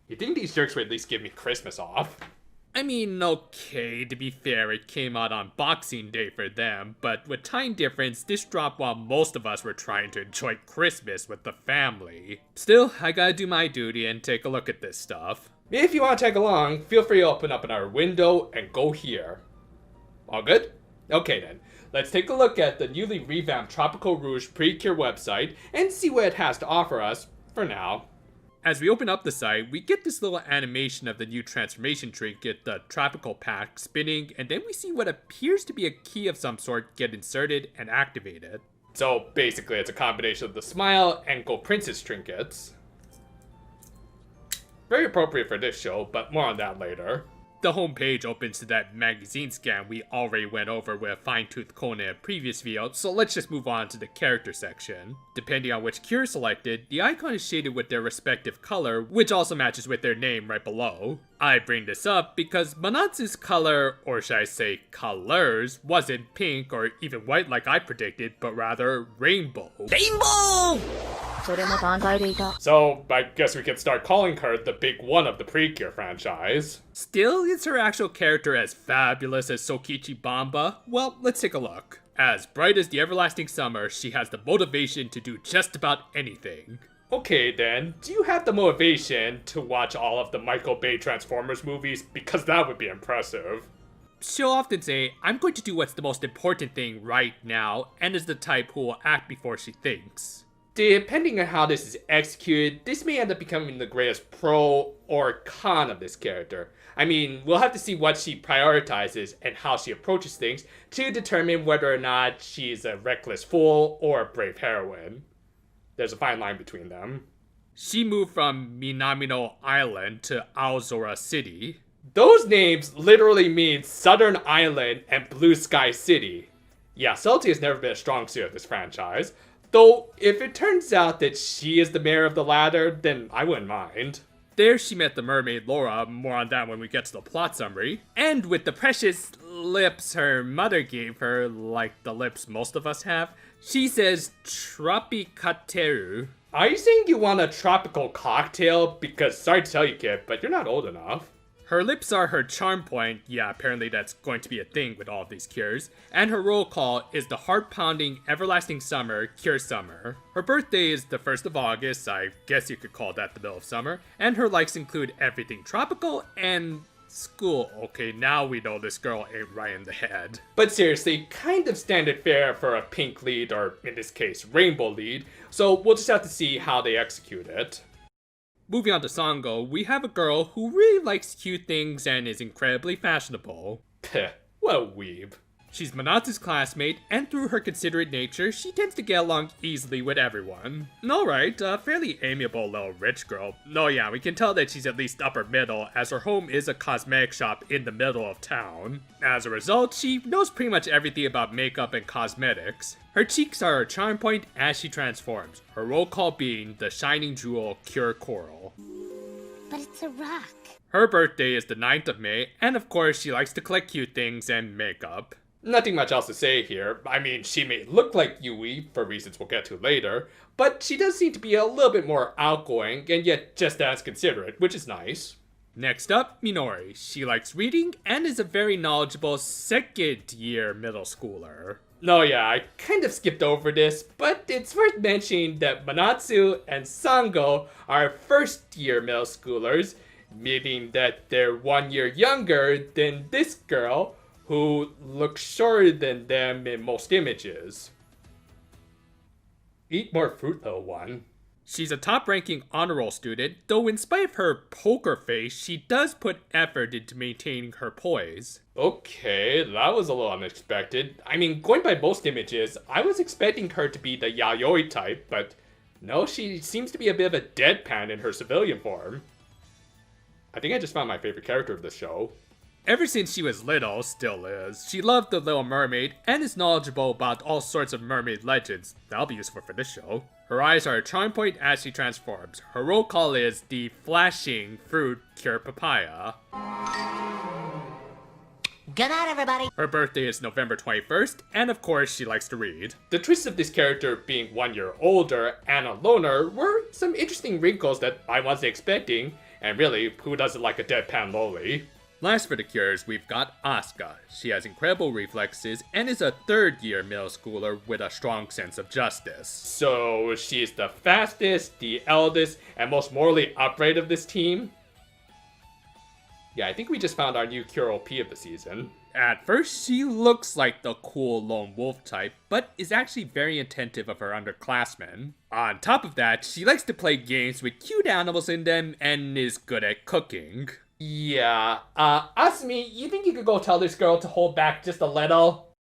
You think these jerks would at least give me Christmas off? I mean, okay, to be fair, it came out on Boxing Day for them, but with time difference, this dropped while most of us were trying to enjoy Christmas with the family. Still, I gotta do my duty and take a look at this stuff. If you want to tag along, feel free to open up another window and go here. All good? Okay then, let's take a look at the newly revamped Tropical Rouge Precure website and see what it has to offer us for now. As we open up the site, we get this little animation of the new transformation trinket, the Tropical Pack, spinning, and then we see what appears to be a key of some sort get inserted and activated. So basically it's a combination of the Smile and Go Princess trinkets. Very appropriate for this show, but more on that later. The homepage opens to that magazine scan we already went over with a fine-tooth comb in a previous video, so let's just move on to the character section. Depending on which cure selected, the icon is shaded with their respective color, which also matches with their name right below. I bring this up because Manatsu's color, or should I say colors, wasn't pink or even white like I predicted, but rather rainbow. Rainbow! So, I guess we can start calling her the big one of the Precure franchise. Still, is her actual character as fabulous as Sokichi Bamba? Well, let's take a look. As bright as the everlasting summer, she has the motivation to do just about anything. Okay then, do you have the motivation to watch all of the Michael Bay Transformers movies? Because that would be impressive. She'll often say, I'm going to do what's the most important thing right now, and is the type who will act before she thinks. Depending on how this is executed, this may end up becoming the greatest pro or con of this character. I mean, we'll have to see what she prioritizes and how she approaches things to determine whether or not she's a reckless fool or a brave heroine. There's a fine line between them. She moved from Minamino Island to Aozora City. Those names literally mean Southern Island and Blue Sky City. Yeah, Salty has never been a strong suit of this franchise. Though, if it turns out that she is the mayor of the latter, then I wouldn't mind. There she met the mermaid Laura, more on that when we get to the plot summary. And with the precious lips her mother gave her, like the lips most of us have, she says Tropikateru. Are you saying you want a tropical cocktail? Because sorry to tell you kid, but you're not old enough. Her lips are her charm point, yeah, apparently that's going to be a thing with all of these cures, and her roll call is the heart-pounding Everlasting Summer Cure Summer. Her birthday is the 1st of August, I guess you could call that the middle of summer, and her likes include everything tropical and school. Okay, now we know this girl ain't right in the head. But seriously, kind of standard fare for a pink lead, or in this case, rainbow lead, so we'll just have to see how they execute it. Moving on to Sango, we have a girl who really likes cute things and is incredibly fashionable. Peh, what a weeb. She's Manatsu's classmate, and through her considerate nature, she tends to get along easily with everyone. Alright, a fairly amiable little rich girl. No, yeah, we can tell that she's at least upper middle, as her home is a cosmetic shop in the middle of town. As a result, she knows pretty much everything about makeup and cosmetics. Her cheeks are her charm point as she transforms, her roll call being the Shining Jewel Cure Coral. But it's a rock. Her birthday is the 9th of May, and of course she likes to collect cute things and makeup. Nothing much else to say here. I mean, she may look like Yui, for reasons we'll get to later, but she does seem to be a little bit more outgoing, and yet just as considerate, which is nice. Next up, Minori. She likes reading and is a very knowledgeable second-year middle schooler. No, yeah, I kind of skipped over this, but it's worth mentioning that Manatsu and Sango are first-year middle schoolers, meaning that they're 1 year younger than this girl, who looks shorter than them in most images. Eat more fruit, little one. She's a top-ranking honor roll student, though in spite of her poker face, she does put effort into maintaining her poise. Okay, that was a little unexpected. I mean, going by most images, I was expecting her to be the Yayoi type, but no, she seems to be a bit of a deadpan in her civilian form. I think I just found my favorite character of the show. Ever since she was little, still is, she loved The Little Mermaid and is knowledgeable about all sorts of mermaid legends. That'll be useful for this show. Her eyes are a charm point as she transforms. Her roll call is the Flashing Fruit Cure Papaya. Good night, everybody. Her birthday is November 21st, and of course she likes to read. The twist of this character being 1 year older and a loner were some interesting wrinkles that I wasn't expecting, And really, who doesn't like a deadpan loli? Last for the cures, we've got Asuka. She has incredible reflexes and is a third-year middle schooler with a strong sense of justice. So she's the fastest, the eldest, and most morally upright of this team? Yeah, I think we just found our new cure OP of the season. At first, she looks like the cool lone wolf type, but is actually very attentive of her underclassmen. On top of that, she likes to play games with cute animals in them and is good at cooking. Yeah, Asumi, you think you could go tell this girl to hold back just a little?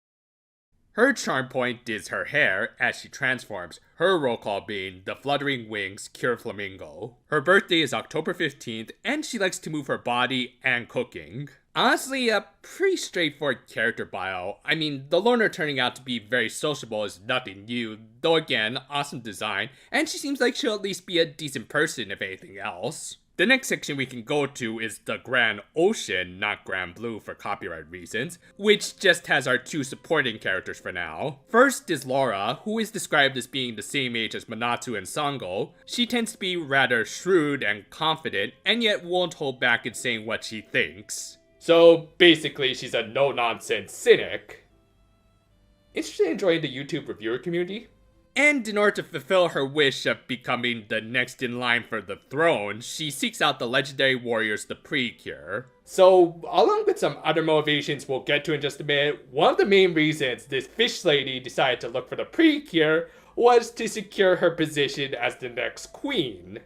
Her charm point is her hair as she transforms, her roll call being the Fluttering Wings Cure Flamingo. Her birthday is October 15th, and she likes to move her body and cooking. Honestly, a pretty straightforward character bio. I mean, the loner turning out to be very sociable is nothing new, though again, awesome design, and she seems like she'll at least be a decent person if anything else. The next section we can go to is the Grand Ocean, not Grand Blue for copyright reasons, which just has our two supporting characters for now. First is Laura, who is described as being the same age as Manatsu and Sango. She tends to be rather shrewd and confident, and yet won't hold back in saying what she thinks. So basically, she's a no-nonsense cynic. Interested in joining the YouTube reviewer community? And in order to fulfill her wish of becoming the next in line for the throne, she seeks out the legendary warriors, the Precure. So, along with some other motivations we'll get to in just a minute, one of the main reasons this fish lady decided to look for the Precure was to secure her position as the next queen.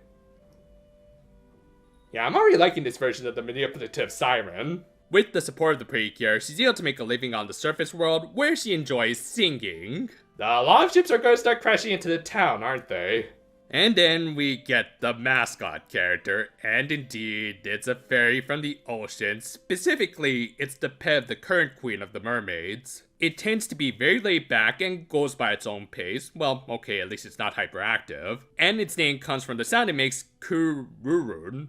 Yeah, I'm already liking this version of the manipulative siren. With the support of the Precure, she's able to make a living on the surface world where she enjoys singing. A lot of ships are going to start crashing into the town, aren't they? And then we get the mascot character, and indeed, it's a fairy from the ocean. Specifically, it's the pet of the current queen of the mermaids. It tends to be very laid back and goes by its own pace. Well, okay, at least it's not hyperactive. And its name comes from the sound it makes, Kurun.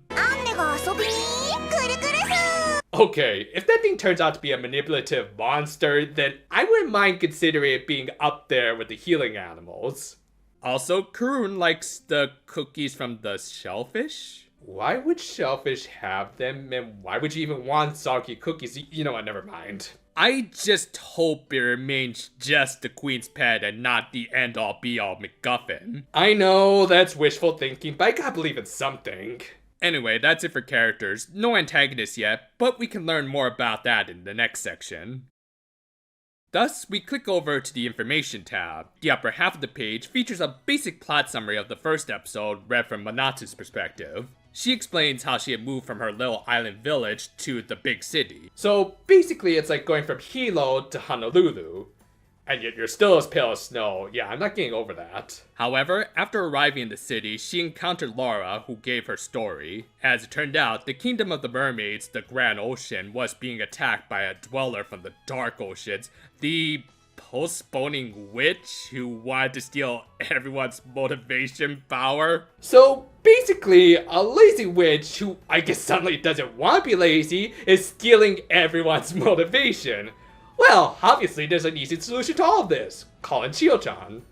Okay, if that thing turns out to be a manipulative monster, then I wouldn't mind considering it being up there with the healing animals. Also, Kurun likes the cookies from the shellfish. Why would shellfish have them, and why would you even want soggy cookies? You know what, never mind. I just hope it remains just the queen's pet and not the end-all be-all MacGuffin. I know, that's wishful thinking, but I gotta believe in something. Anyway, that's it for characters. No antagonists yet, but we can learn more about that in the next section. Thus, we click over to the Information tab. The upper half of the page features a basic plot summary of the first episode, read from Manatsu's perspective. She explains how she had moved from her little island village to the big city. So basically it's like going from Hilo to Honolulu. And yet you're still as pale as snow. Yeah, I'm not getting over that. However, after arriving in the city, she encountered Laura, who gave her story. As it turned out, the Kingdom of the Mermaids, the Grand Ocean, was being attacked by a dweller from the Dark Oceans, the postponing witch who wanted to steal everyone's motivation power. So basically, a lazy witch who I guess suddenly doesn't want to be lazy is stealing everyone's motivation. Well, obviously there's an easy solution to all of this. Call in Chio-chan.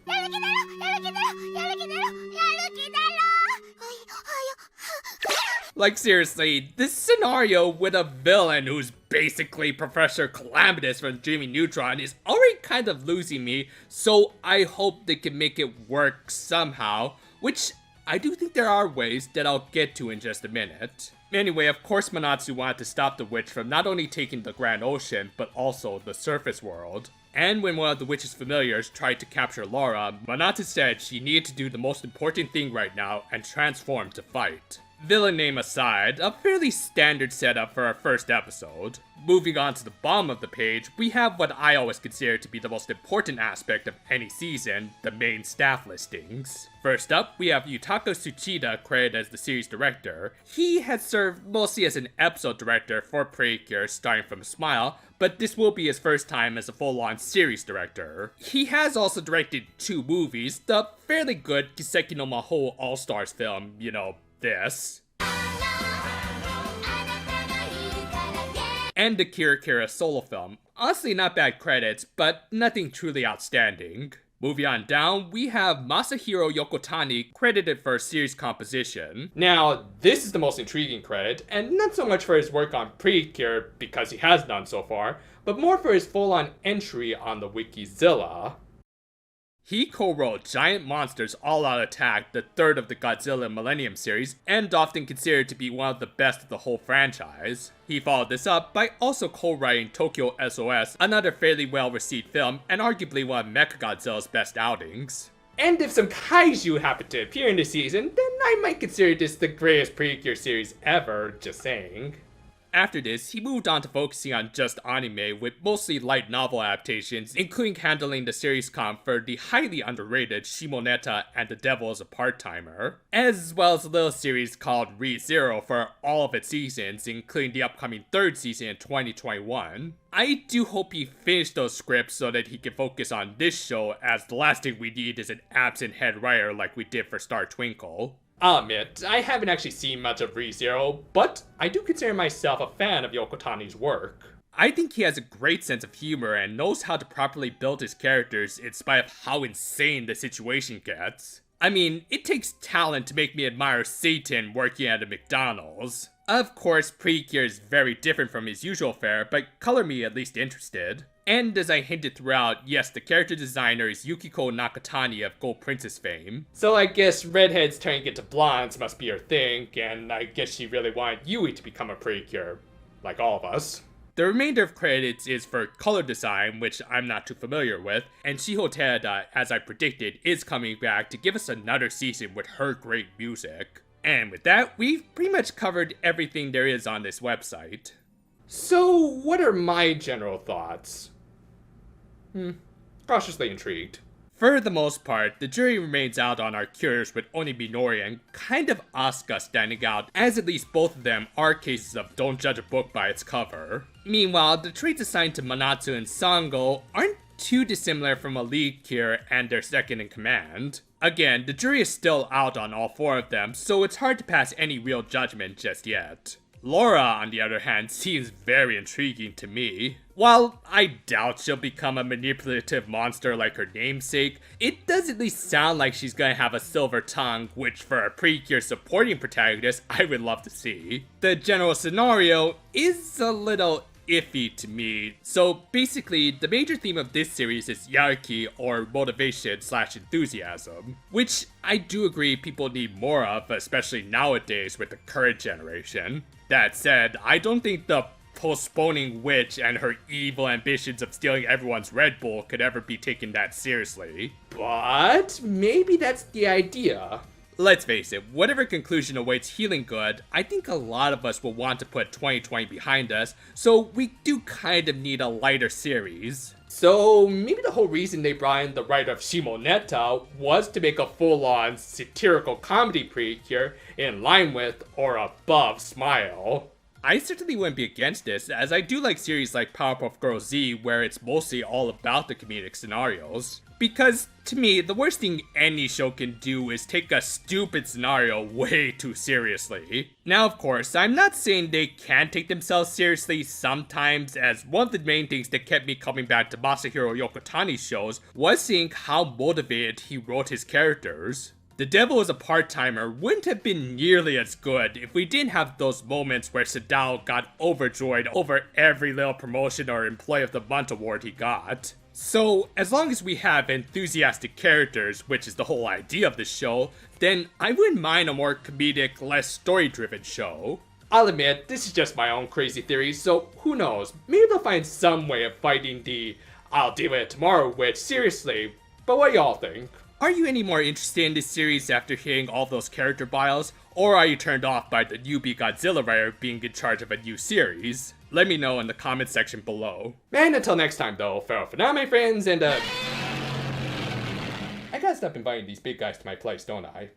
Like seriously, this scenario with a villain who's basically Professor Calamitous from Dreaming Neutron is already kind of losing me, so I hope they can make it work somehow, which I do think there are ways that I'll get to in just a minute. Anyway, of course Manatsu wanted to stop the witch from not only taking the Grand Ocean, but also the surface world. And when one of the witch's familiars tried to capture Laura, Manatsu said she needed to do the most important thing right now and transform to fight. Villain name aside, a fairly standard setup for our first episode. Moving on to the bottom of the page, we have what I always consider to be the most important aspect of any season, the main staff listings. First up, we have Yutaka Tsuchida credited as the series director. He has served mostly as an episode director for Precure starting from Smile, but this will be his first time as a full-on series director. He has also directed 2 movies, the fairly good Kiseki no Maho All-Stars film, you know, this. And the Kira Kira solo film. Honestly not bad credits, but nothing truly outstanding. Moving on down, we have Masahiro Yokotani credited for series composition. Now, this is the most intriguing credit, and not so much for his work on Precure, because he has done so far, but more for his full-on entry on the Wikizilla. He co-wrote Giant Monsters All-Out Attack, the third of the Godzilla Millennium series, and often considered to be one of the best of the whole franchise. He followed this up by also co-writing Tokyo SOS, another fairly well-received film, and arguably one of Mechagodzilla's best outings. And if some kaiju happen to appear in the season, then I might consider this the greatest Precure series ever, just saying. After this, he moved on to focusing on just anime with mostly light novel adaptations, including handling the series comp for the highly underrated Shimoneta and the Devil is a Part-Timer, as well as a little series called ReZero for all of its seasons, including the upcoming third season in 2021. I do hope he finished those scripts so that he can focus on this show, as the last thing we need is an absent head writer like we did for Star Twinkle. I'll admit, I haven't actually seen much of ReZero, but I do consider myself a fan of Yokotani's work. I think he has a great sense of humor and knows how to properly build his characters in spite of how insane the situation gets. I mean, it takes talent to make me admire Satan working at a McDonald's. Of course, Precure is very different from his usual fare, but color me at least interested. And as I hinted throughout, yes, the character designer is Yukiko Nakatani of Gold Princess fame. So I guess redheads turning into blondes must be her thing, and I guess she really wanted Yui to become a Precure, like all of us. The remainder of credits is for color design, which I'm not too familiar with, and Shiho Terada, as I predicted, is coming back to give us another season with her great music. And with that, we've pretty much covered everything there is on this website. So, what are my general thoughts? Cautiously intrigued. For the most part, the jury remains out on our cures with only Minori and kind of Asuka standing out, as at least both of them are cases of don't judge a book by its cover. Meanwhile, the traits assigned to Manatsu and Sango aren't too dissimilar from a lead cure and their second in command. Again, the jury is still out on all four of them, so it's hard to pass any real judgment just yet. Laura, on the other hand, seems very intriguing to me. While I doubt she'll become a manipulative monster like her namesake, it does at least sound like she's gonna have a silver tongue, which for a Precure supporting protagonist, I would love to see. The general scenario is a little iffy to me. So basically, the major theme of this series is yariki, or motivation/enthusiasm, which I do agree people need more of, especially nowadays with the current generation. That said, I don't think the postponing witch and her evil ambitions of stealing everyone's Red Bull could ever be taken that seriously. But maybe that's the idea. Let's face it, whatever conclusion awaits Healing Good, I think a lot of us will want to put 2020 behind us, so we do kind of need a lighter series. So maybe the whole reason they brought in the writer of Shimoneta was to make a full-on satirical comedy Precure in line with or above Smile. I certainly wouldn't be against this, as I do like series like Powerpuff Girls Z where it's mostly all about the comedic scenarios. Because, to me, the worst thing any show can do is take a stupid scenario way too seriously. Now, of course, I'm not saying they can take themselves seriously sometimes, as one of the main things that kept me coming back to Masahiro Yokotani's shows was seeing how motivated he wrote his characters. The Devil is a Part-Timer wouldn't have been nearly as good if we didn't have those moments where Sadao got overjoyed over every little promotion or Employee of the Month award he got. So, as long as we have enthusiastic characters, which is the whole idea of the show, then I wouldn't mind a more comedic, less story-driven show. I'll admit, this is just my own crazy theories, so who knows, maybe they'll find some way of fighting the I'll deal with it tomorrow witch seriously, but what do y'all think? Are you any more interested in this series after hearing all those character bios, or are you turned off by the newbie Godzilla writer being in charge of a new series? Let me know in the comment section below. And until next time though, farewell for now my friends, and I gotta stop inviting these big guys to my place, don't I?